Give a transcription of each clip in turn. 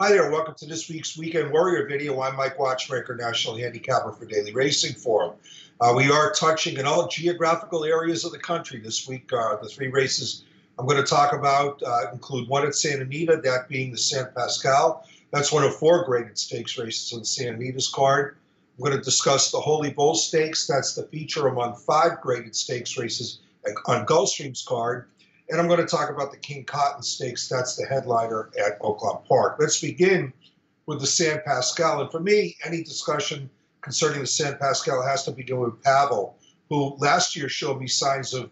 Hi there, welcome to this week's Weekend Warrior video. I'm Mike Watchmaker, National Handicapper for Daily Racing Forum. We are touching in all geographical areas of the country this week. The three races I'm going to talk about include one at Santa Anita, that being the San Pascal. That's one of four graded stakes races on the Santa Anita's card. I'm going to discuss the Holy Bull Stakes. That's the feature among five graded stakes races on Gulfstream's card. And I'm going to talk about the King Cotton Stakes. That's the headliner at Oaklawn Park. Let's begin with the San Pascal. And for me, any discussion concerning the San Pascal has to begin with Pavel, who last year showed me signs of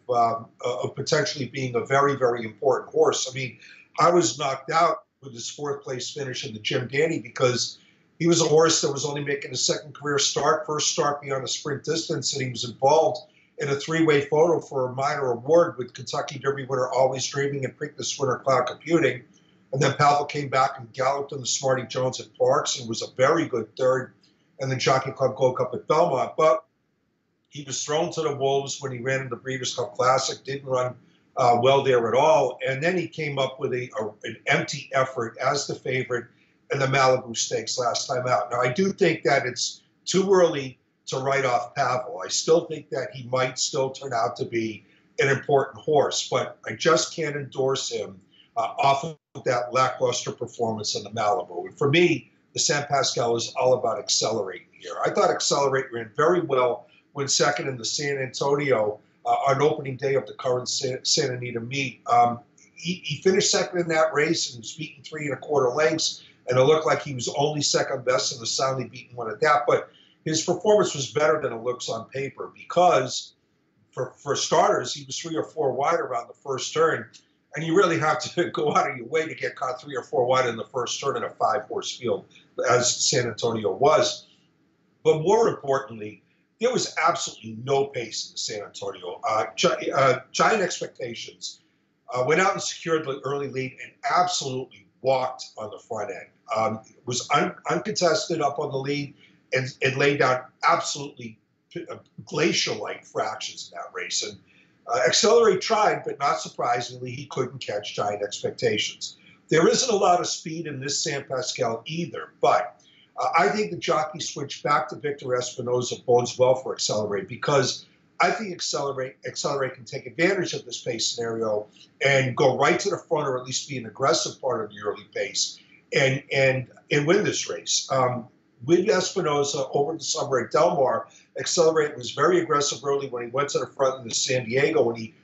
potentially being a very, very important horse. I mean, I was knocked out with his fourth place finish in the Jim Dandy because he was a horse that was only making his second career start, first start beyond a sprint distance, and he was involved in a three-way photo for a minor award with Kentucky Derby winner Always Dreaming and Preakness winner Cloud Computing. And then Pavel came back and galloped in the Smarty Jones at Parks and was a very good third in the Jockey Club Gold Cup at Belmont. But he was thrown to the wolves when he ran in the Breeders' Cup Classic, didn't run well there at all. And then he came up with an empty effort as the favorite in the Malibu Stakes last time out. Now, I do think that it's too early to write off Pavel. I still think that he might still turn out to be an important horse, but I just can't endorse him off of that lackluster performance in the Malibu. And for me, the San Pascal is all about Accelerate here. I thought Accelerate ran very well when second in the San Antonio on opening day of the current Santa Anita meet. He finished second in that race and was beaten 3 1/4 lengths, and it looked like he was only second best in the soundly beaten one at that. But his performance was better than it looks on paper because, for starters, he was 3 or 4 wide around the first turn, and you really have to go out of your way to get caught 3 or 4 wide in the first turn in a 5-horse field, as San Antonio was. But more importantly, there was absolutely no pace in San Antonio. Giant Expectations went out and secured the early lead and absolutely walked on the front end. Was uncontested up on the lead, and laid down absolutely glacial-like fractions in that race. And Accelerate tried, but not surprisingly, he couldn't catch Giant Expectations. There isn't a lot of speed in this San Pascal either, but I think the jockey switch back to Victor Espinoza bodes well for Accelerate because I think Accelerate can take advantage of this pace scenario and go right to the front, or at least be an aggressive part of the early pace and win this race. With Espinoza over the summer at Del Mar, Accelerate was very aggressive early when he went to the front in the San Diego, and he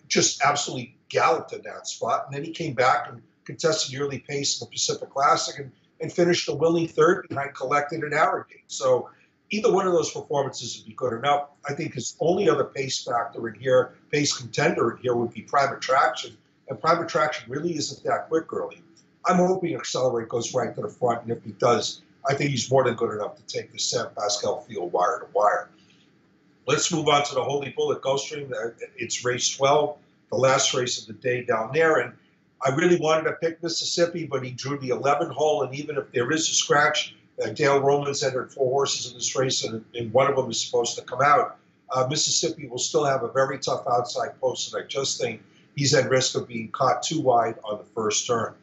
just absolutely galloped in that spot. And then he came back and contested the early pace in the Pacific Classic and finished a willing third behind Collected and Arrogate. So either one of those performances would be good enough. I think his only other pace factor in here, pace contender in here, would be Prime Attraction. And Prime Attraction really isn't that quick early. I'm hoping Accelerate goes right to the front, and if he does, I think he's more than good enough to take the San Pascal field wire to wire. Let's move on to the Holy Bull at Gulfstream. It's race 12, the last race of the day down there. And I really wanted to pick Mississippi, but he drew the 11 hole. And even if there is a scratch, Dale Romans entered 4 horses in this race, and one of them is supposed to come out. Mississippi will still have a very tough outside post, and I just think he's at risk of being caught too wide on the first turn.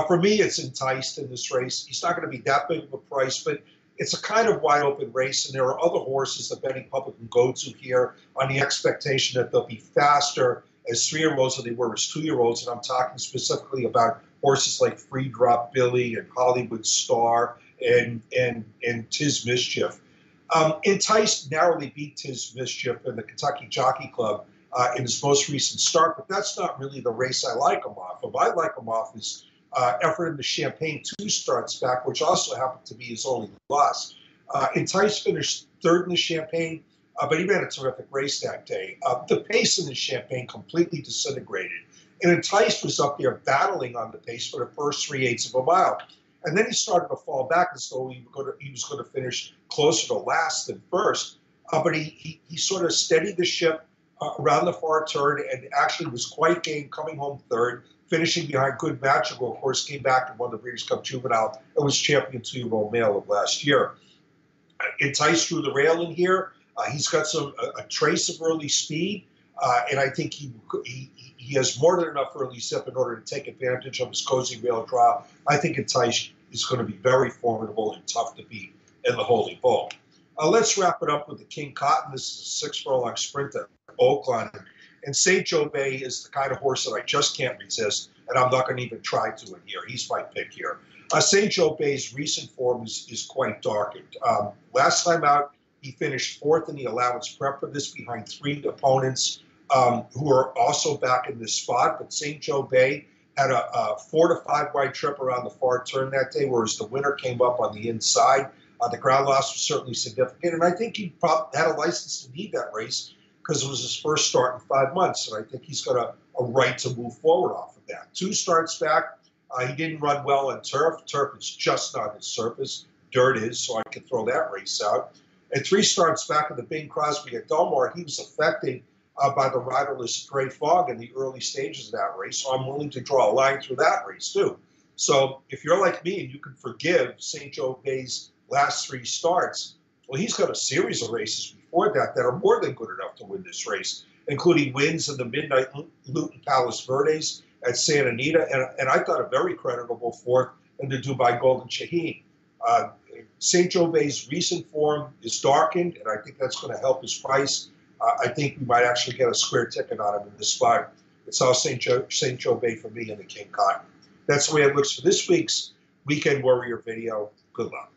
For me, it's Enticed in this race. He's not going to be that big of a price, but it's a kind of wide open race, and there are other horses the betting public can go to here on the expectation that they'll be faster as 3-year-olds than they were as 2-year-olds, and I'm talking specifically about horses like Free Drop Billy and Hollywood Star and Tiz Mischief. Enticed narrowly beat Tiz Mischief in the Kentucky Jockey Club in his most recent start, but that's not really the race I like him off of. I like him off his effort in the Champagne 2 starts back, which also happened to be his only loss. Enticed finished third in the Champagne, but he ran a terrific race that day. The pace in the Champagne completely disintegrated, and Enticed was up there battling on the pace for the first 3/8 of a mile. And then he started to fall back as though he was going to finish closer to last than first. But he sort of steadied the ship around the far turn and actually was quite game coming home third, finishing behind Good Magical. Of course, came back and won the Breeders' Cup Juvenile and was champion 2-year-old male of last year. Enticed through the rail in here. He's got a trace of early speed, and I think he has more than enough early zip in order to take advantage of his cozy rail draw. I think Enticed is going to be very formidable and tough to beat in the Holy Bull. Let's wrap it up with the King Cotton. This is a 6 furlong sprint at Oakland. And St. Joe Bay is the kind of horse that I just can't resist, and I'm not going to even try to in here. He's my pick here. St. Joe Bay's recent form is quite darkened. Last time out, he finished 4th in the allowance prep for this behind 3 opponents who are also back in this spot. But St. Joe Bay had a 4 to 5 wide trip around the far turn that day, whereas the winner came up on the inside. The ground loss was certainly significant, and I think he probably had a license to need that race because it was his first start in 5 months, and I think he's got a right to move forward off of that. 2 starts back, he didn't run well on turf. Turf is just not his surface. Dirt is, so I could throw that race out. And 3 starts back in the Bing Crosby at Delmar, he was affected by the riderless Gray Fog in the early stages of that race, so I'm willing to draw a line through that race too. So if you're like me and you can forgive St. Joe Bay's last 3 starts, well, he's got a series of races before that are more than good enough to win this race, including wins in the Midnight Luton Palace Verdes at Santa Anita, and I thought a very creditable 4th in the Dubai Golden Shaheen. St. Joe Bay's recent form is darkened, and I think that's going to help his price. I think we might actually get a square ticket on him in this spot. It's all St. Joe Bay for me and the King Cotton. That's the way it looks for this week's Weekend Warrior video. Good luck.